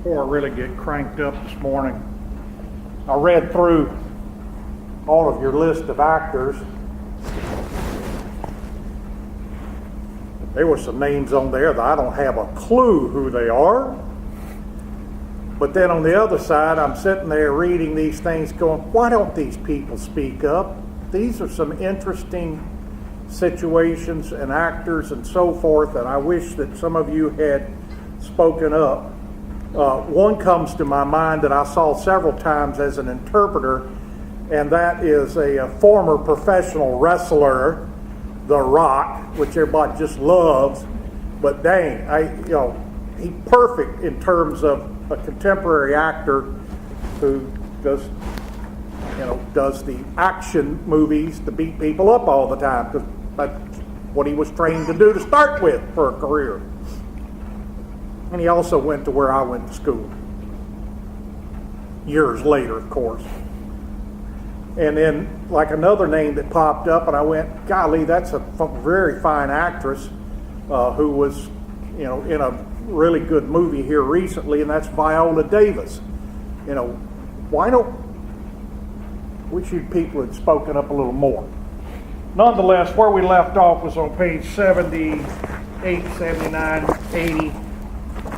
Before I really get cranked up this morning, I read through all of your list of actors. There were some names on there that I don't have a clue who they are. But then on the other side, I'm sitting there reading these things going, why don't these people speak up? These are some interesting situations and actors and so forth, and I wish that some of you had spoken up. One comes to my mind that I saw several times as an interpreter, and that is a former professional wrestler, The Rock, which everybody just loves. But dang, he's perfect in terms of a contemporary actor who does the action movies to beat people up all the time, because that's what he was trained to do to start with for a career. And he also went to where I went to school. Years later, of course. And then, like another name that popped up, and I went, golly, that's a very fine actress who was, in a really good movie here recently, and that's Viola Davis. Wish you people had spoken up a little more. Nonetheless, where we left off was on page 78, 79, 80,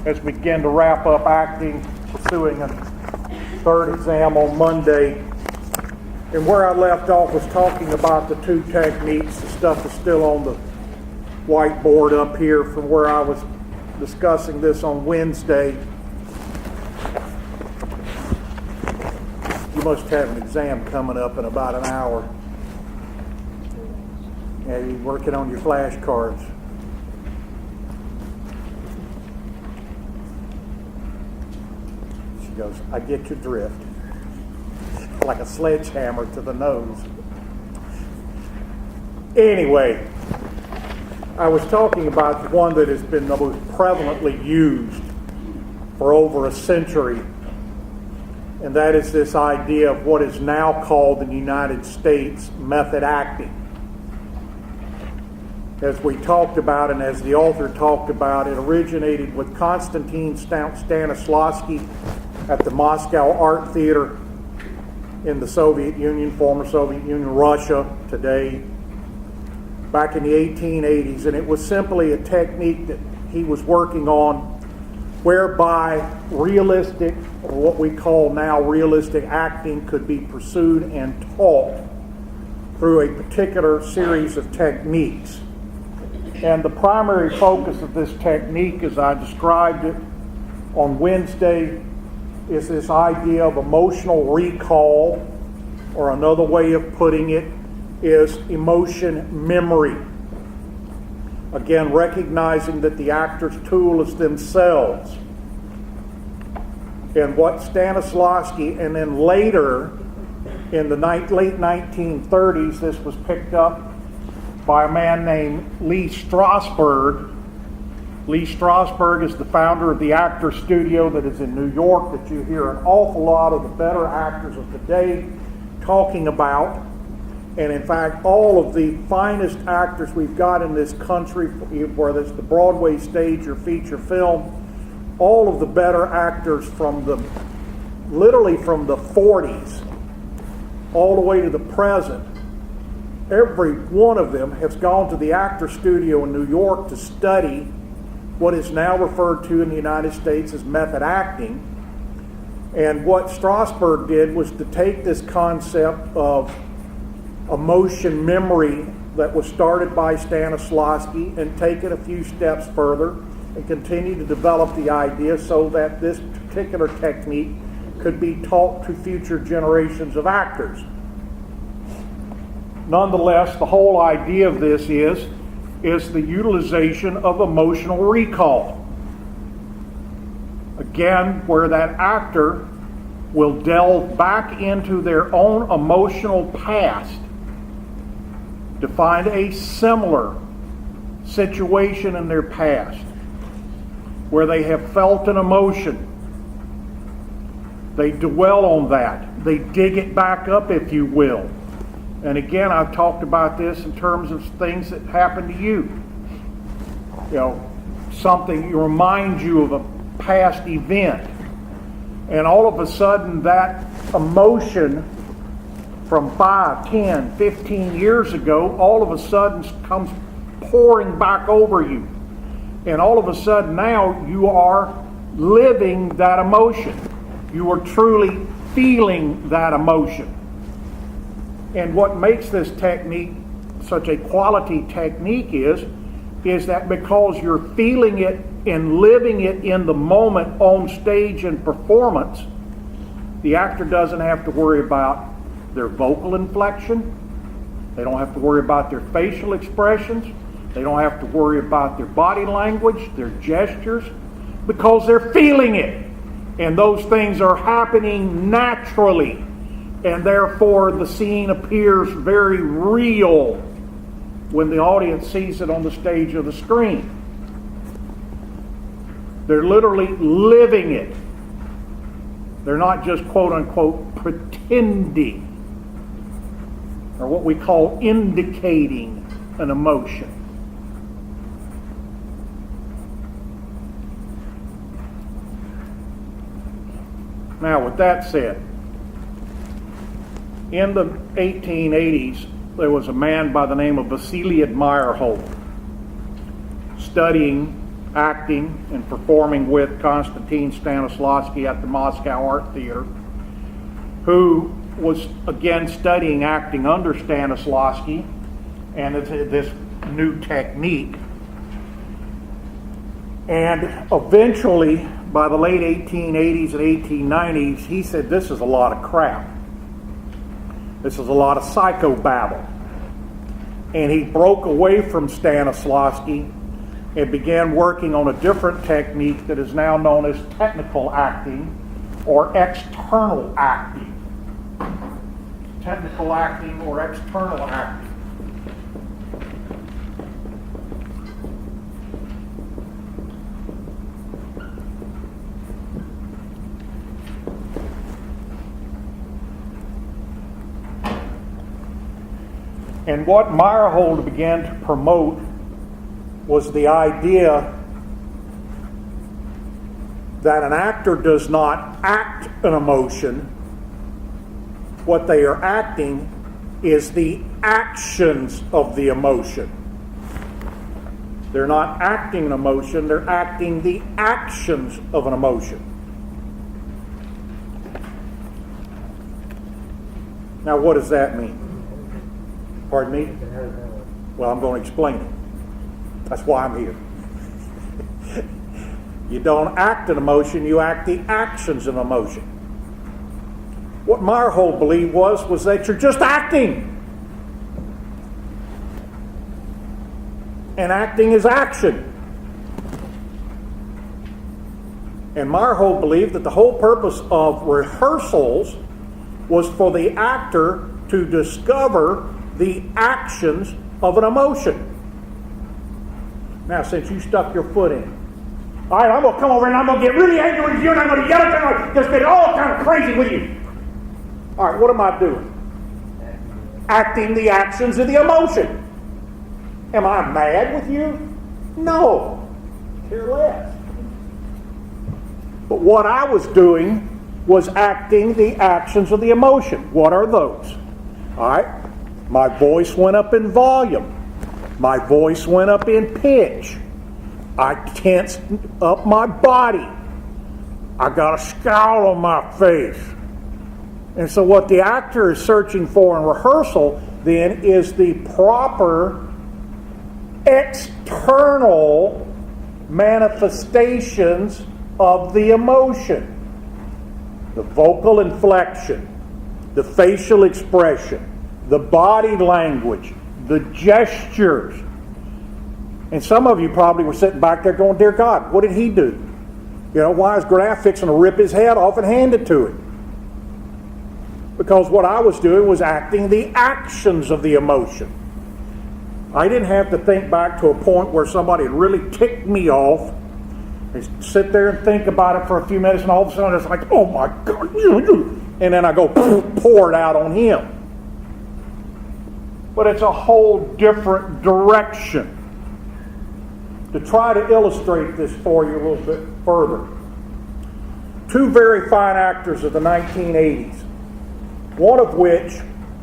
as we begin to wrap up acting, pursuing a third exam on Monday. And where I left off was talking about the two techniques. The stuff is still on the whiteboard up here from where I was discussing this on Wednesday. You must have an exam coming up in about an hour. Yeah, you're working on your flashcards. She goes, I get your drift. Like a sledgehammer to the nose. Anyway, I was talking about the one that has been the most prevalently used for over a century, and that is this idea of what is now called in the United States method acting. As we talked about, and as the author talked about, it originated with Konstantin Stanislavski at the Moscow Art Theater in the Soviet Union, former Soviet Union, Russia today, back in the 1880s. And it was simply a technique that he was working on whereby realistic, or what we call now realistic acting, could be pursued and taught through a particular series of techniques. And the primary focus of this technique, as I described it on Wednesday, is this idea of emotional recall, or another way of putting it is emotion memory. Again, recognizing that the actor's tool is themselves. And what Stanislavski, and then later in the late 1930s, this was picked up by a man named Lee Strasberg. Lee Strasberg is the founder of the Actor Studio that is in New York, that you hear an awful lot of the better actors of today talking about. And in fact, all of the finest actors we've got in this country, whether it's the Broadway stage or feature film, all of the better actors literally from the 40s all the way to the present, every one of them has gone to the Actor Studio in New York to study what is now referred to in the United States as method acting. And what Strasberg did was to take this concept of emotion memory that was started by Stanislavski and take it a few steps further and continue to develop the idea so that this particular technique could be taught to future generations of actors. Nonetheless, the whole idea of this is the utilization of emotional recall. Again, where that actor will delve back into their own emotional past to find a similar situation in their past where they have felt an emotion. They dwell on that. They dig it back up, if you will. And again, I've talked about this in terms of things that happen to you. Something reminds you of a past event. And all of a sudden that emotion from 5, 10, 15 years ago, all of a sudden comes pouring back over you. And all of a sudden now you are living that emotion. You are truly feeling that emotion. And what makes this technique such a quality technique is that because you're feeling it and living it in the moment on stage and performance, the actor doesn't have to worry about their vocal inflection. They don't have to worry about their facial expressions. They don't have to worry about their body language, their gestures, because they're feeling it. And those things are happening naturally. And therefore the scene appears very real when the audience sees it on the stage or the screen. They're literally living it. They're not just quote unquote pretending, or what we call indicating an emotion. Now, with that said, in the 1880s, there was a man by the name of Vasily Meyerhold studying acting and performing with Konstantin Stanislavski at the Moscow Art Theater, who was again studying acting under Stanislavski and this new technique. And eventually, by the late 1880s and 1890s, he said, this is a lot of crap. This is a lot of psychobabble. And he broke away from Stanislavski and began working on a different technique that is now known as technical acting or external acting. Technical acting or external acting. And what Meyerhold began to promote was the idea that an actor does not act an emotion. What they are acting is the actions of the emotion. They're not acting an emotion, they're acting the actions of an emotion. Now, what does that mean? Pardon me? Well, I'm going to explain it. That's why I'm here. You don't act an emotion, you act the actions of emotion. What Meyerhold believed was that you're just acting. And acting is action. And Meyerhold believed that the whole purpose of rehearsals was for the actor to discover the actions of an emotion. Now, since you stuck your foot in, all right, I'm going to come over and I'm going to get really angry with you and I'm going to yell at you and just get all kind of crazy with you. All right, what am I doing? Acting the actions of the emotion. Am I mad with you? No. Care less. But what I was doing was acting the actions of the emotion. What are those? All right. My voice went up in volume. My voice went up in pitch. I tensed up my body. I got a scowl on my face. And so what the actor is searching for in rehearsal then is the proper external manifestations of the emotion. The vocal inflection, the facial expression, the body language, the gestures. And some of you probably were sitting back there going, dear God, what did he do? You know, why is Graf fixing to rip his head off and hand it to him? Because what I was doing was acting the actions of the emotion. I didn't have to think back to a point where somebody had really ticked me off and sit there and think about it for a few minutes, and all of a sudden it's like, oh my God, and then I go pour it out on him. But it's a whole different direction. To try to illustrate this for you a little bit further, two very fine actors of the 1980s, one of which,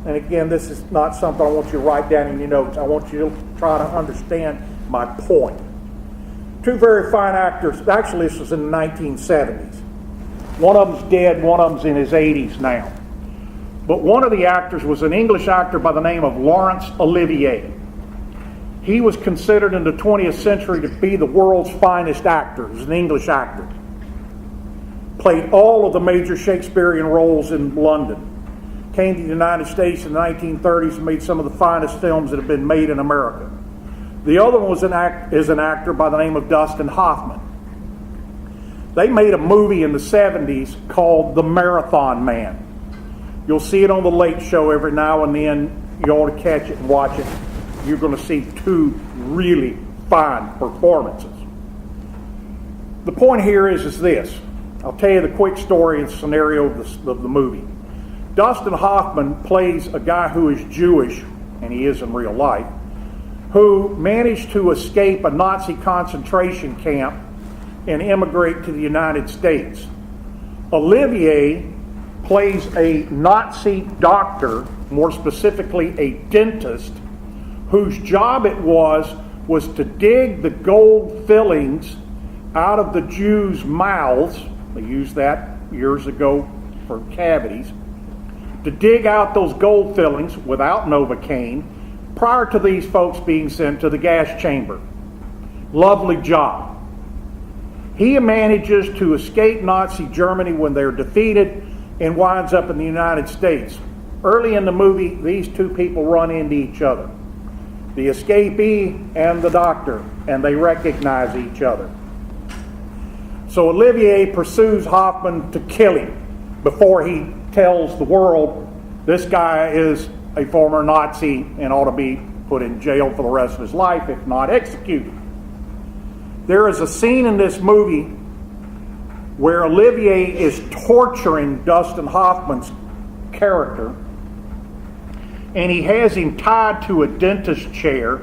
and again, this is not something I want you to write down in your notes. I want you to try to understand my point. Two very fine actors. Actually, this was in the 1970s. One of them's dead, one of them's in his 80s now. But one of the actors was an English actor by the name of Laurence Olivier. He was considered in the 20th century to be the world's finest actor. He was an English actor. Played all of the major Shakespearean roles in London. Came to the United States in the 1930s and made some of the finest films that have been made in America. The other one was is an actor by the name of Dustin Hoffman. They made a movie in the 70s called The Marathon Man. You'll see it on The Late Show every now and then. You ought to catch it and watch it. You're going to see two really fine performances. The point here is this. I'll tell you the quick story and scenario of the movie. Dustin Hoffman plays a guy who is Jewish, and he is in real life, who managed to escape a Nazi concentration camp and immigrate to the United States. Olivier plays a Nazi doctor, more specifically a dentist, whose job it was to dig the gold fillings out of the Jews' mouths. They used that years ago for cavities. To dig out those gold fillings without Novocaine prior to these folks being sent to the gas chamber. Lovely job. He manages to escape Nazi Germany when they're defeated and winds up in the United States. Early in the movie, these two people run into each other. The escapee and the doctor, and they recognize each other. So Olivier pursues Hoffman to kill him before he tells the world this guy is a former Nazi and ought to be put in jail for the rest of his life, if not executed. There is a scene in this movie where Olivier is torturing Dustin Hoffman's character, and he has him tied to a dentist chair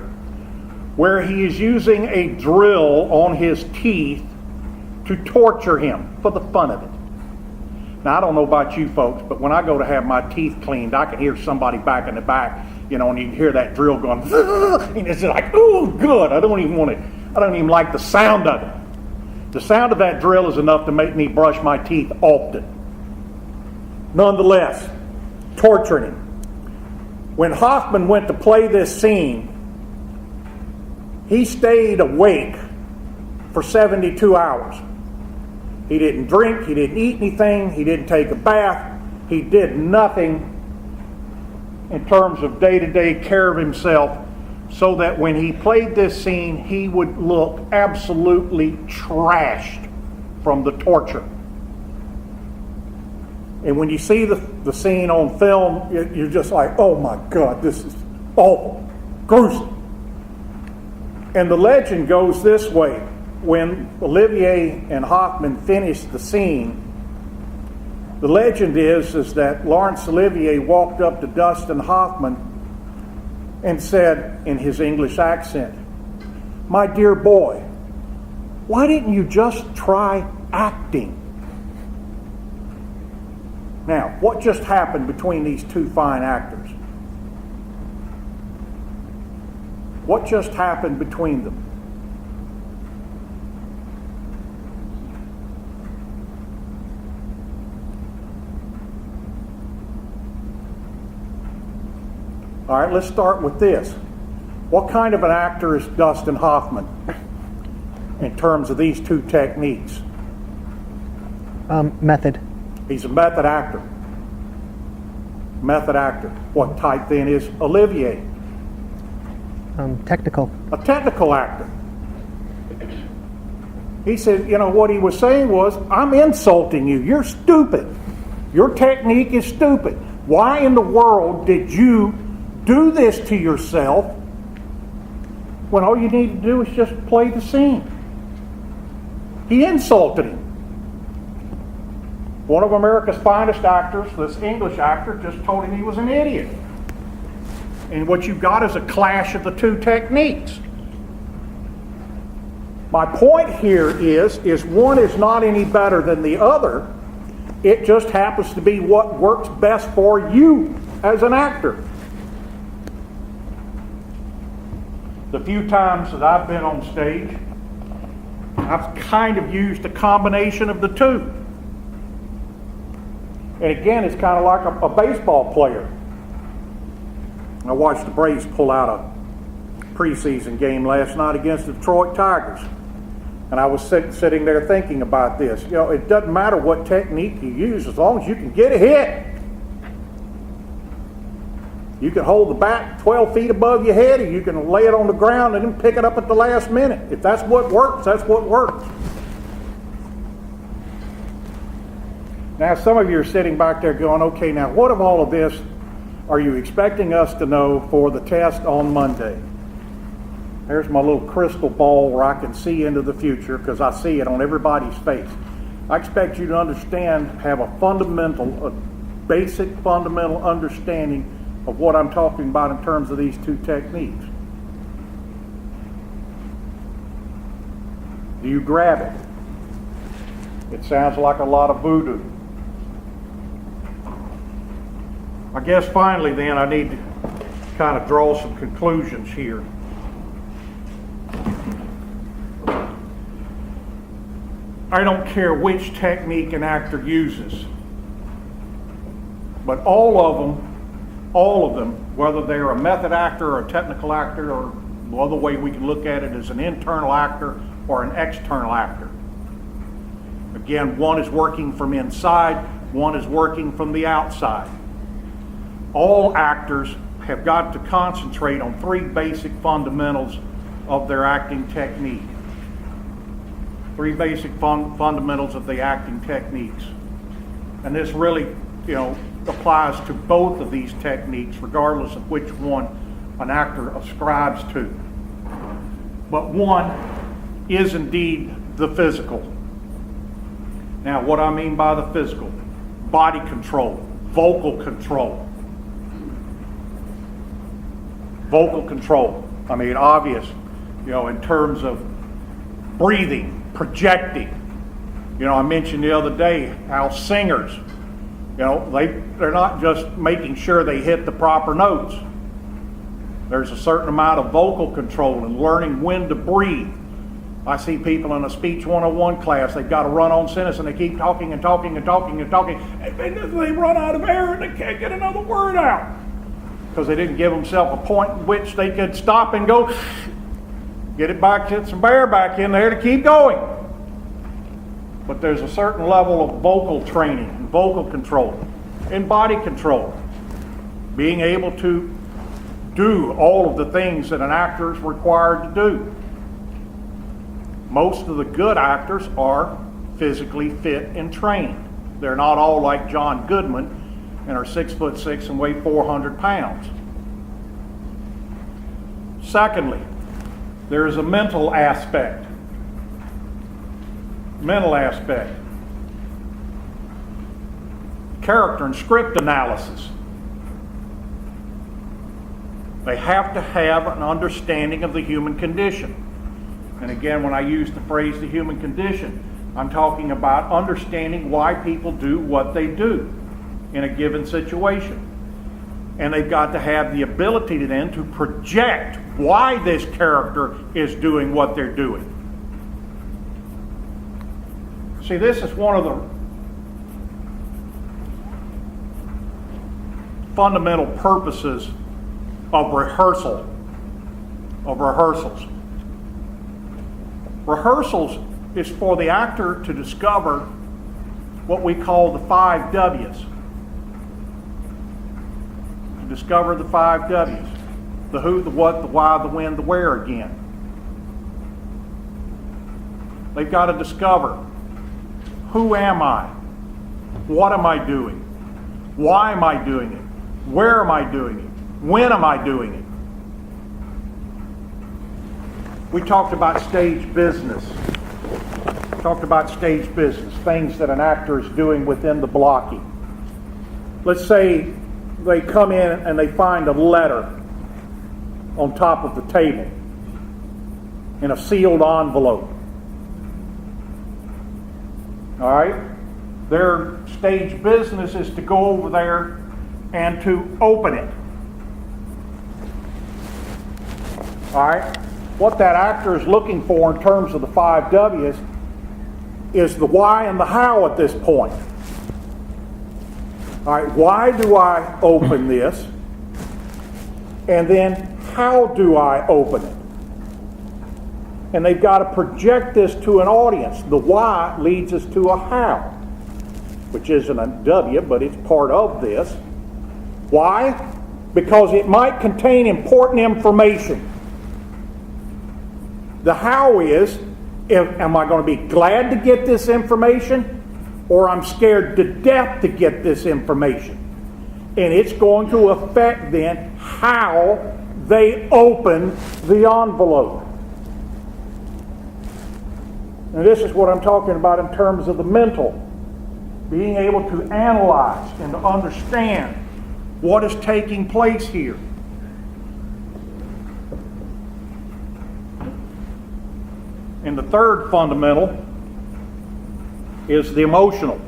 where he is using a drill on his teeth to torture him for the fun of it. Now, I don't know about you folks, but when I go to have my teeth cleaned, I can hear somebody back in the back, and you can hear that drill going, and it's like, oh, good. I don't even like the sound of it. The sound of that drill is enough to make me brush my teeth often. Nonetheless, torturing him. When Hoffman went to play this scene, he stayed awake for 72 hours. He didn't drink, he didn't eat anything, he didn't take a bath, he did nothing in terms of day-to-day care of himself, so that when he played this scene, he would look absolutely trashed from the torture. And when you see the scene on film, you're just like, oh my God, this is awful, gruesome. And the legend goes this way. When Olivier and Hoffman finished the scene, the legend is that Laurence Olivier walked up to Dustin Hoffman and said in his English accent, "My dear boy, why didn't you just try acting?" Now, what just happened between these two fine actors? What just happened between them? All right, let's start with this. What kind of an actor is Dustin Hoffman in terms of these two techniques? Method. He's a method actor. Method actor. What type then is Olivier? Technical. A technical actor. He said, what he was saying was, I'm insulting you. You're stupid. Your technique is stupid. Why in the world did you do this to yourself when all you need to do is just play the scene? He insulted him. One of America's finest actors, this English actor, just told him he was an idiot. And what you've got is a clash of the two techniques. My point here is one is not any better than the other. It just happens to be what works best for you as an actor. The few times that I've been on stage, I've kind of used a combination of the two. And again, it's kind of like a baseball player. I watched the Braves pull out a preseason game last night against the Detroit Tigers. And I was sitting there thinking about this. You know, it doesn't matter what technique you use as long as you can get a hit. You can hold the bat 12 feet above your head, or you can lay it on the ground and then pick it up at the last minute. If that's what works, that's what works. Now, some of you are sitting back there going, okay, now what of all of this are you expecting us to know for the test on Monday? There's my little crystal ball where I can see into the future because I see it on everybody's face. I expect you to understand, have a basic fundamental understanding of what I'm talking about in terms of these two techniques. Do you grab it? It sounds like a lot of voodoo. I guess finally then I need to kind of draw some conclusions here. I don't care which technique an actor uses, but all of them, whether they're a method actor or a technical actor, or the other way we can look at it as an internal actor or an external actor. Again, one is working from inside, one is working from the outside. All actors have got to concentrate on three basic fundamentals of their acting technique. Three basic fundamentals of the acting techniques. And this really, applies to both of these techniques, regardless of which one an actor ascribes to. But one is indeed the physical. Now, what I mean by the physical: body control, vocal control. Vocal control. I mean, obvious, in terms of breathing, projecting. I mentioned the other day how singers, they're not just making sure they hit the proper notes. There's a certain amount of vocal control and learning when to breathe. I see people in a speech 101 class, they've got to run on sentence and they keep talking and talking and talking and talking, and they run out of air and they can't get another word out because they didn't give themselves a point in which they could stop and go, get it back, get some air back in there to keep going. But there's a certain level of vocal training and vocal control and body control. Being able to do all of the things that an actor is required to do. Most of the good actors are physically fit and trained. They're not all like John Goodman and are 6'6" and weigh 400 pounds. Secondly, there is a mental aspect. Mental aspect. Character and script analysis. They have to have an understanding of the human condition. And again, when I use the phrase the human condition, I'm talking about understanding why people do what they do in a given situation. And they've got to have the ability then to project why this character is doing what they're doing. See, this is one of the fundamental purposes of rehearsals. Rehearsals is for the actor to discover what we call the 5 W's. To discover the 5 W's. The who, the what, the why, the when, the where again. They've got to discover, who am I? What am I doing? Why am I doing it? Where am I doing it? When am I doing it? We talked about stage business. Things that an actor is doing within the blocking. Let's say they come in and they find a letter on top of the table in a sealed envelope. All right? Their stage business is to go over there and to open it. All right? What that actor is looking for in terms of the 5 W's is the why and the how at this point. All right, why do I open this? And then how do I open it? And they've got to project this to an audience. The why leads us to a how, which isn't a W, but it's part of this. Why? Because it might contain important information. The how is, am I going to be glad to get this information, or I'm scared to death to get this information? And it's going to affect then how they open the envelope. And this is what I'm talking about in terms of the mental. Being able to analyze and to understand what is taking place here. And the third fundamental is the emotional.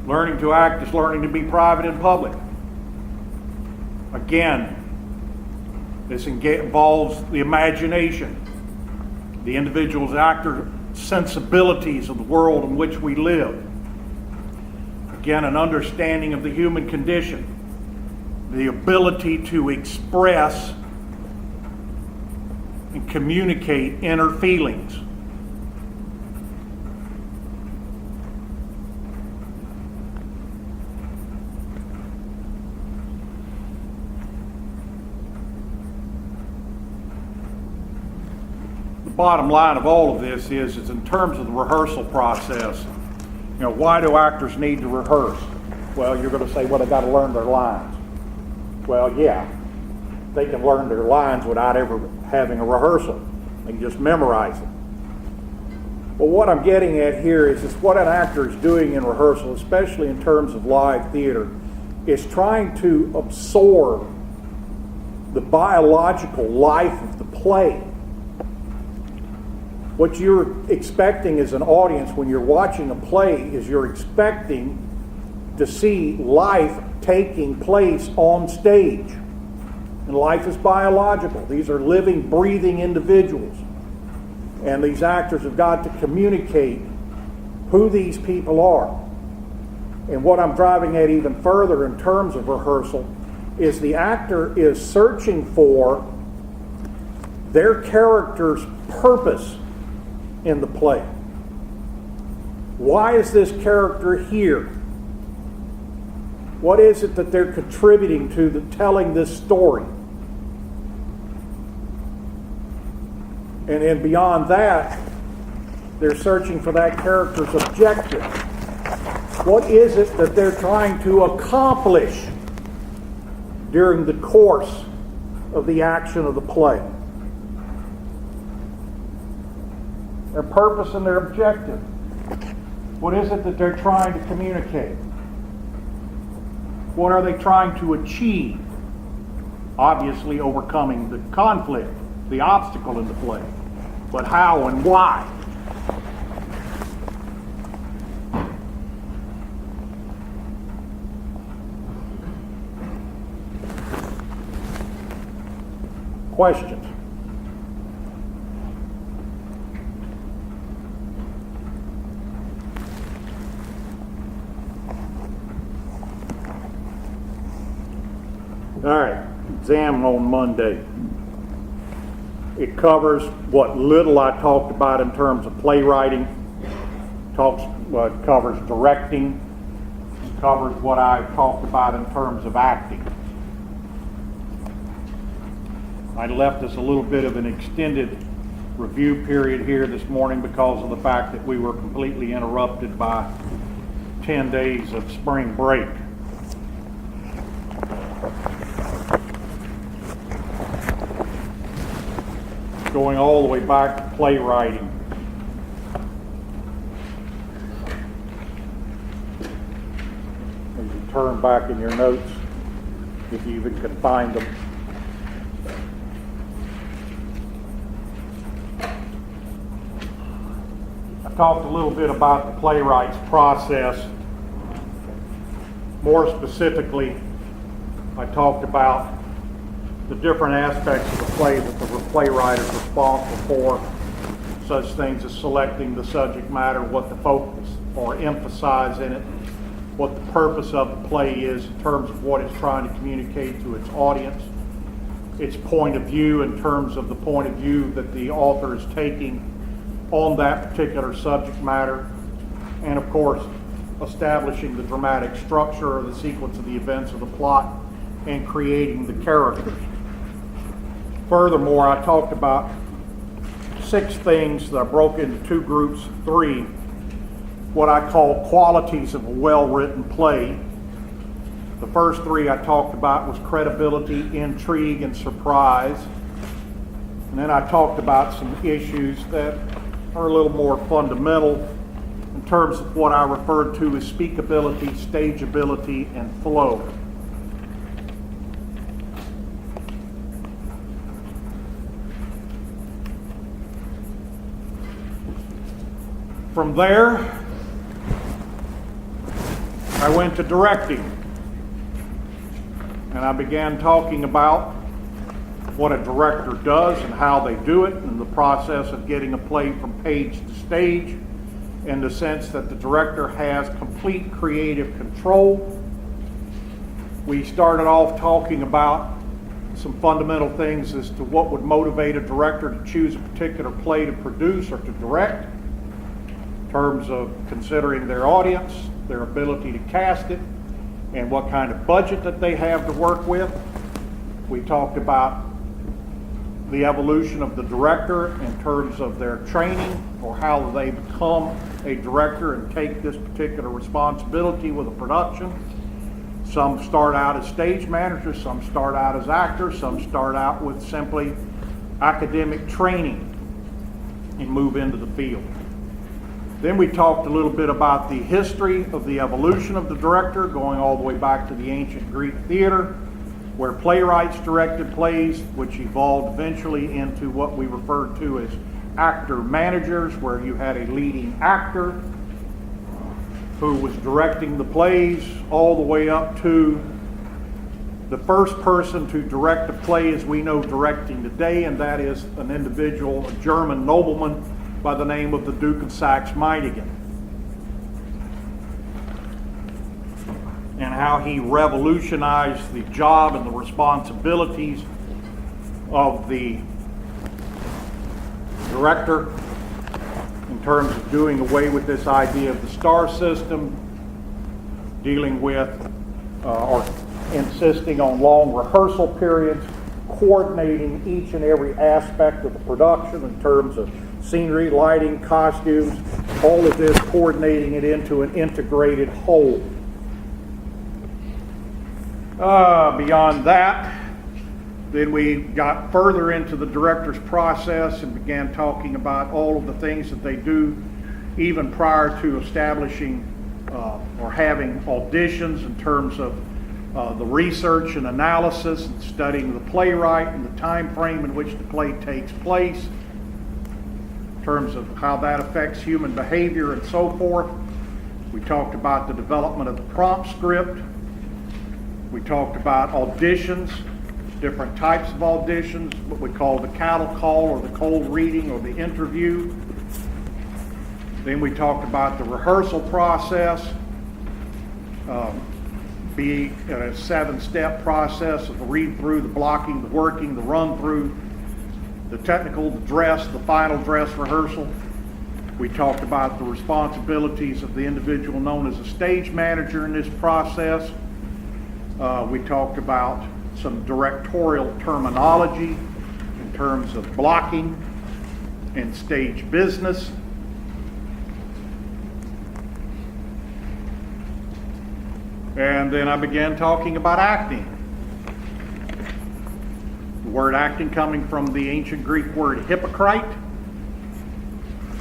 Learning to act is learning to be private and public. Again, this involves the imagination, the individual's actor sensibilities of the world in which we live. Again, an understanding of the human condition, the ability to express and communicate inner feelings. The bottom line of all of this is in terms of the rehearsal process, why do actors need to rehearse? Well, you're going to say, well, they got to learn their lines. Well, yeah, they can learn their lines without ever having a rehearsal. They can just memorize it. But what I'm getting at here is what an actor is doing in rehearsal, especially in terms of live theater, is trying to absorb the biological life of the play. What you're expecting as an audience when you're watching a play is you're expecting to see life taking place on stage. And life is biological. These are living, breathing individuals. And these actors have got to communicate who these people are. And what I'm driving at even further in terms of rehearsal is the actor is searching for their character's purpose in the play. Why is this character here? What is it that they're contributing to telling this story? And then beyond that, they're searching for that character's objective. What is it that they're trying to accomplish during the course of the action of the play? Their purpose and their objective. What is it that they're trying to communicate? What are they trying to achieve? Obviously overcoming the conflict, the obstacle in the play. But how and why? Questions? All right, exam on Monday. It covers what little I talked about in terms of playwriting. Covers directing. Covers what I talked about in terms of acting. I left us a little bit of an extended review period here this morning because of the fact that we were completely interrupted by 10 days of spring break. Going all the way back to playwriting. As you turn back in your notes, if you even can find them. I talked a little bit about the playwright's process. More specifically, I talked about the different aspects of the play that the playwright is responsible for, such things as selecting the subject matter, what to focus or emphasize in it, what the purpose of the play is in terms of what it's trying to communicate to its audience, its point of view in terms of the point of view that the author is taking on that particular subject matter, and of course establishing the dramatic structure or the sequence of the events of the plot and creating the characters. Furthermore, I talked about 6 things that I broke into 2 groups, 3, what I call qualities of a well-written play. The first 3 I talked about was credibility, intrigue, and surprise. And then I talked about some issues that are a little more fundamental in terms of what I referred to as speakability, stageability, and flow. From there, I went to directing, and I began talking about what a director does and how they do it, and the process of getting a play from page to stage, in the sense that the director has complete creative control. We started off talking about some fundamental things as to what would motivate a director to choose a particular play to produce or to direct, in terms of considering their audience, their ability to cast it, and what kind of budget that they have to work with. We talked about the evolution of the director in terms of their training, or how they become a director and take this particular responsibility with a production. Some start out as stage managers, some start out as actors, some start out with simply academic training and move into the field. Then we talked a little bit about the history of the evolution of the director, going all the way back to the ancient Greek theater, where playwrights directed plays, which evolved eventually into what we referred to as actor managers, where you had a leading actor who was directing the plays, all the way up to the first person to direct a play as we know directing today, and that is an individual, a German nobleman by the name of the Duke of Saxe-Meiningen, and how he revolutionized the job and the responsibilities of the director in terms of doing away with this idea of the star system, dealing with or insisting on long rehearsal periods, coordinating each and every aspect of the production in terms of scenery, lighting, costumes, all of this, coordinating it into an integrated whole. Beyond that, then we got further into the director's process and began talking about all of the things that they do even prior to establishing or having auditions, in terms of the research and analysis and studying the playwright and the time frame in which the play takes place, in terms of how that affects human behavior and so forth. We talked about the development of the prompt script. We talked about auditions, different types of auditions, what we call the cattle call or the cold reading or the interview. Then we talked about the rehearsal process, being a 7-step process of the read through, the blocking, the working, the run through, the technical, the dress, the final dress rehearsal. We talked about the responsibilities of the individual known as a stage manager in this process. We talked about some directorial terminology in terms of blocking and stage business. And then I began talking about acting. The word acting coming from the ancient Greek word hypocrite,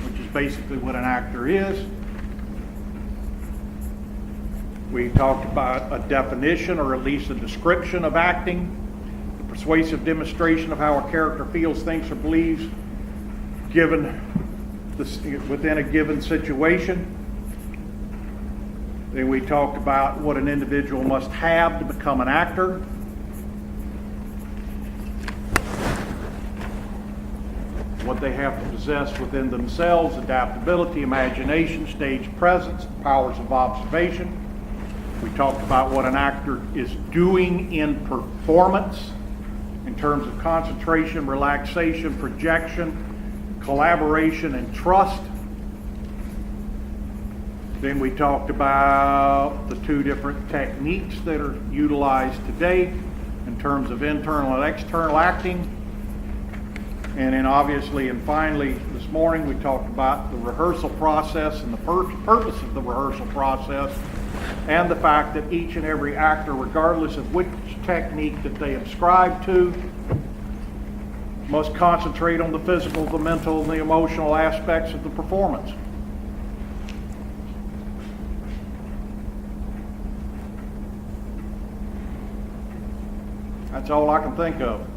which is basically what an actor is. We talked about a definition, or at least a description of acting, the persuasive demonstration of how a character feels, thinks, or believes, given within a given situation. Then we talked about what an individual must have to become an actor. What they have to possess within themselves: adaptability, imagination, stage presence, powers of observation. We talked about what an actor is doing in performance in terms of concentration, relaxation, projection, collaboration, and trust. Then we talked about the two different techniques that are utilized today in terms of internal and external acting. And then obviously and finally this morning we talked about the rehearsal process and the purpose of the rehearsal process, and the fact that each and every actor, regardless of which technique that they ascribe to, must concentrate on the physical, the mental, and the emotional aspects of the performance. That's all I can think of.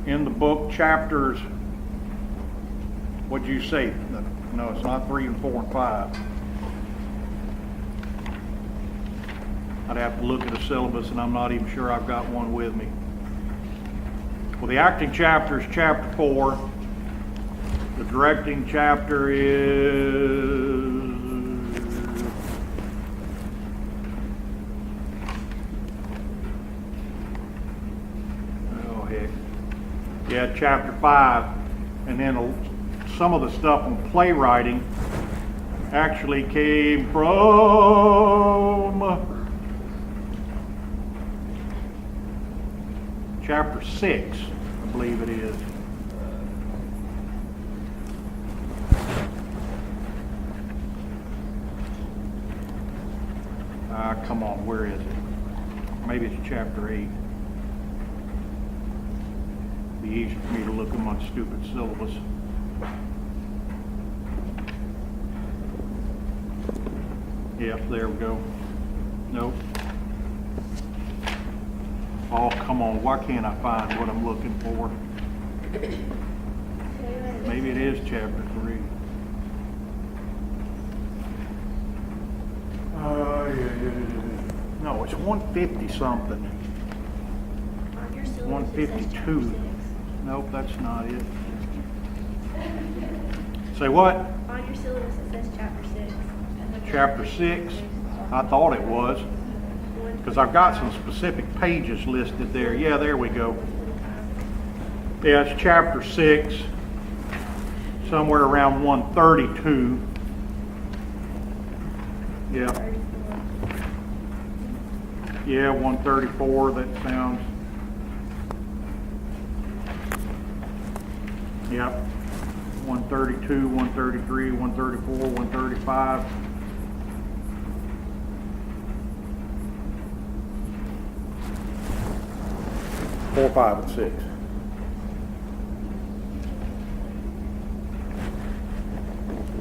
In the book, chapters, what'd you say? No, it's not 3 and 4 and 5. I'd have to look at a syllabus, and I'm not even sure I've got one with me. Well, the acting chapter is chapter 4. The directing chapter is... oh, heck. Yeah, chapter 5. And then some of the stuff on playwriting actually came from chapter 6, I believe it is. Come on, where is it? Maybe it's chapter 8. It'd be easy for me to look at my stupid syllabus. Yep, there we go. Nope. Oh, come on, why can't I find what I'm looking for? Maybe it is chapter 3. No, it's 150 something. 152. Nope, that's not it. Say what? On your syllabus it says chapter 6. Chapter 6? I thought it was, because I've got some specific pages listed there. Yeah, there we go. Yeah, it's chapter 6, somewhere around 132. Yeah. Yeah, 134, that sounds. Yep. 132, 133, 134, 135. 4, 5, and 6.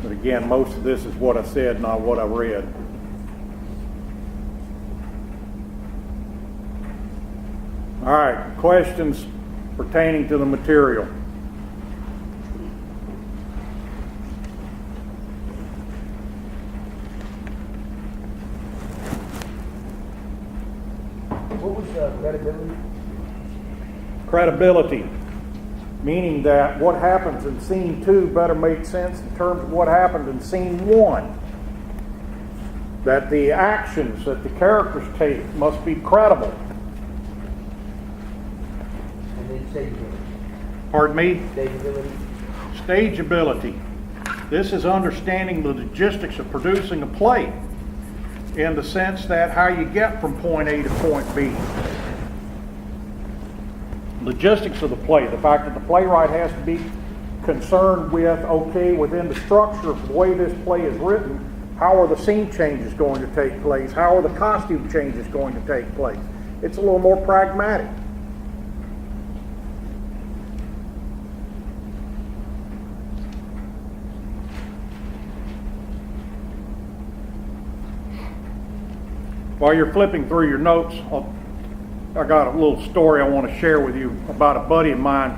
But again, most of this is what I said, not what I read. All right, questions pertaining to the material. What was credibility? Credibility, meaning that what happens in scene 2 better make sense in terms of what happened in scene 1. That the actions that the characters take must be credible. And then stageability. Pardon me? Stageability. Stageability. This is understanding the logistics of producing a play, in the sense that how you get from point A to point B. Logistics of the play, the fact that the playwright has to be concerned with, okay, within the structure of the way this play is written, how are the scene changes going to take place? How are the costume changes going to take place? It's a little more pragmatic. While you're flipping through your notes, I got a little story I want to share with you about a buddy of mine.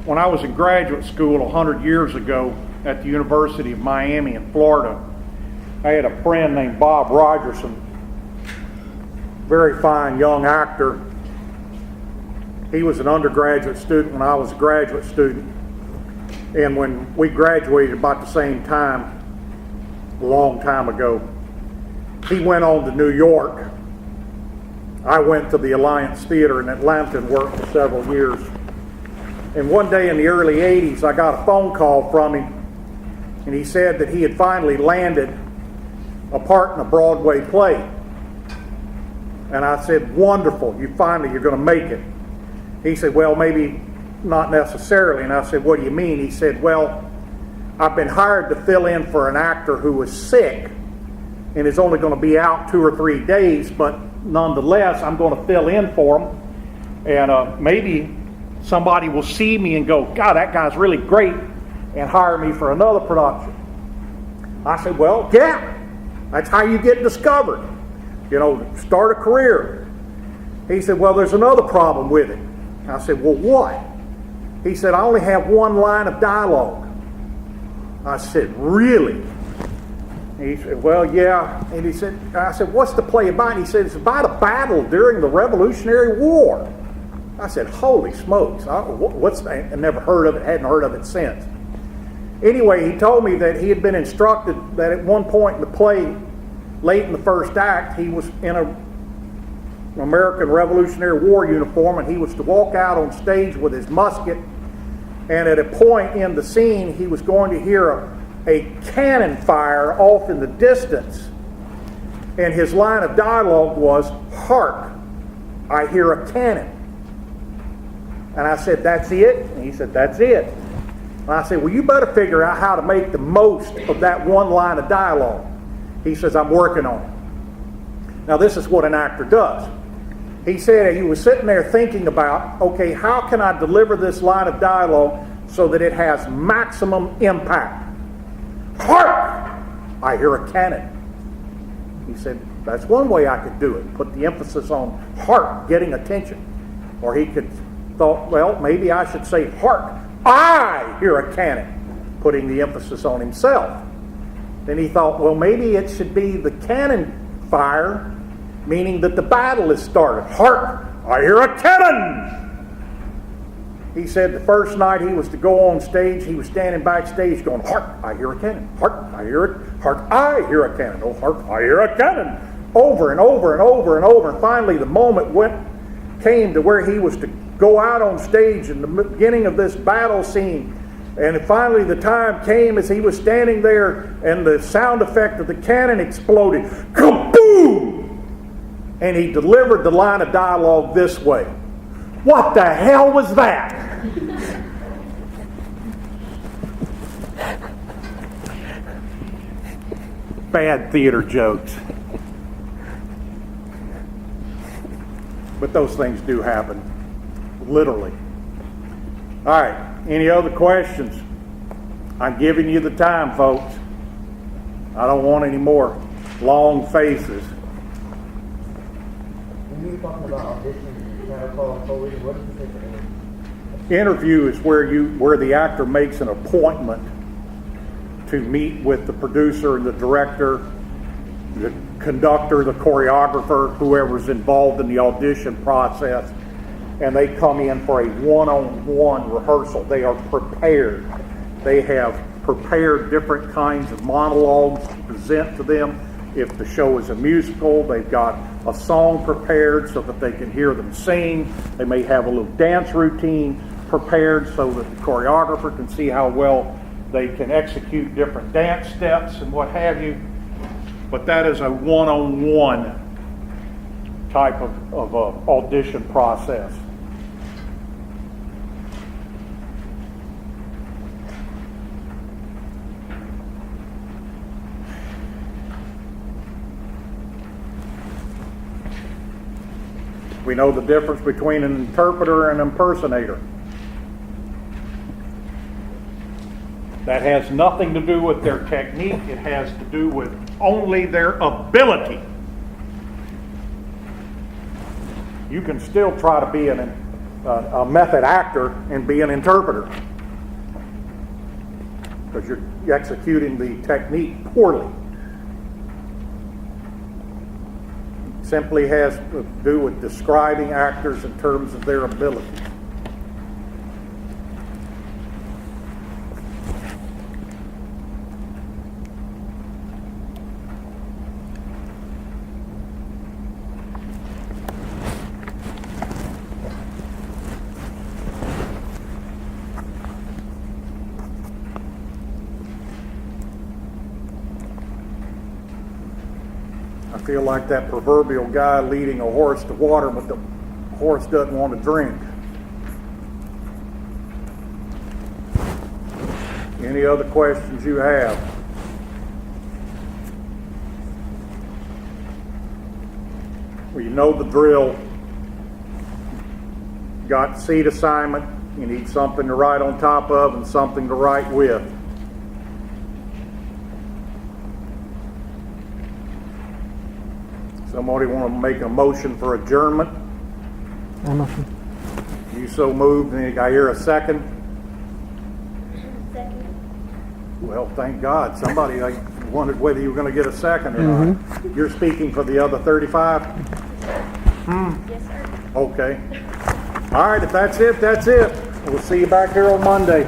When I was in graduate school 100 years ago at the University of Miami in Florida, I had a friend named Bob Rogerson, very fine young actor. He was an undergraduate student when I was a graduate student. And when we graduated about the same time, a long time ago, he went on to New York. I went to the Alliance Theater in Atlanta and worked for several years. And one day in the early 80s, I got a phone call from him, and he said that he had finally landed a part in a Broadway play. And I said, wonderful, you're going to make it. He said, well, maybe not necessarily. And I said, what do you mean? He said, well, I've been hired to fill in for an actor who was sick and is only going to be out 2 or 3 days, but nonetheless, I'm going to fill in for him. And maybe somebody will see me and go, God, that guy's really great, and hire me for another production. I said, well, yeah, that's how you get discovered. You know, start a career. He said, well, there's another problem with it. I said, well, what? He said, I only have one line of dialogue. I said, really? He said, well, yeah. And I said, what's the play about? And he said, it's about a battle during the Revolutionary War. I said, holy smokes. What's that? I never heard of it, hadn't heard of it since. Anyway, he told me that he had been instructed that at one point in the play, late in the first act, he was in an American Revolutionary War uniform, and he was to walk out on stage with his musket, and at a point in the scene, he was going to hear a cannon fire off in the distance, and his line of dialogue was, "Hark, I hear a cannon." And I said, "That's it?" And he said, "That's it." And I said, "Well, you better figure out how to make the most of that one line of dialogue." He says, "I'm working on it." Now, this is what an actor does. He said he was sitting there thinking about, okay, how can I deliver this line of dialogue so that it has maximum impact? Hark! I hear a cannon. He said, that's one way I could do it. Put the emphasis on hark, getting attention. Or he could thought, well, maybe I should say, hark, I hear a cannon, putting the emphasis on himself. Then he thought, well, maybe it should be the cannon fire, meaning that the battle is started. Hark, I hear a cannon! He said the first night he was to go on stage, he was standing backstage going, hark, I hear a cannon. Hark, I hear it. Hark, I hear a cannon. Oh, hark, I hear a cannon. Over and over and over and over. And finally the moment came to where he was to go out on stage in the beginning of this battle scene. And finally the time came as he was standing there and the sound effect of the cannon exploded. Kaboom! And he delivered the line of dialogue this way. What the hell was that? Bad theater jokes. But those things do happen. Literally. All right. Any other questions? I'm giving you the time, folks. I don't want any more long faces. When you were talking about auditions, kind of call Foley, what is the difference? Interview is where the actor makes an appointment to meet with the producer and the director, the conductor, the choreographer, whoever's involved in the audition process, and they come in for a one-on-one rehearsal. They are prepared. They have prepared different kinds of monologues to present to them. If the show is a musical, they've got a song prepared so that they can hear them sing. They may have a little dance routine prepared so that the choreographer can see how well they can execute different dance steps and what have you. But that is a one-on-one type of audition process. We know the difference between an interpreter and an impersonator. That has nothing to do with their technique. It has to do with only their ability. You can still try to be a method actor and be an interpreter, because you're executing the technique poorly. Simply has to do with describing actors in terms of their ability. I feel like that proverbial guy leading a horse to water, but the horse doesn't want to drink. Any other questions you have? Well, you know the drill. Got seat assignment. You need something to write on top of and something to write with. Somebody want to make a motion for adjournment? You so moved, and I hear a second. Second. Well, thank God. Somebody, I wondered whether you were going to get a second or not. You're speaking for the other 35? Yes, sir. Okay. All right, if that's it, that's it. We'll see you back here on Monday.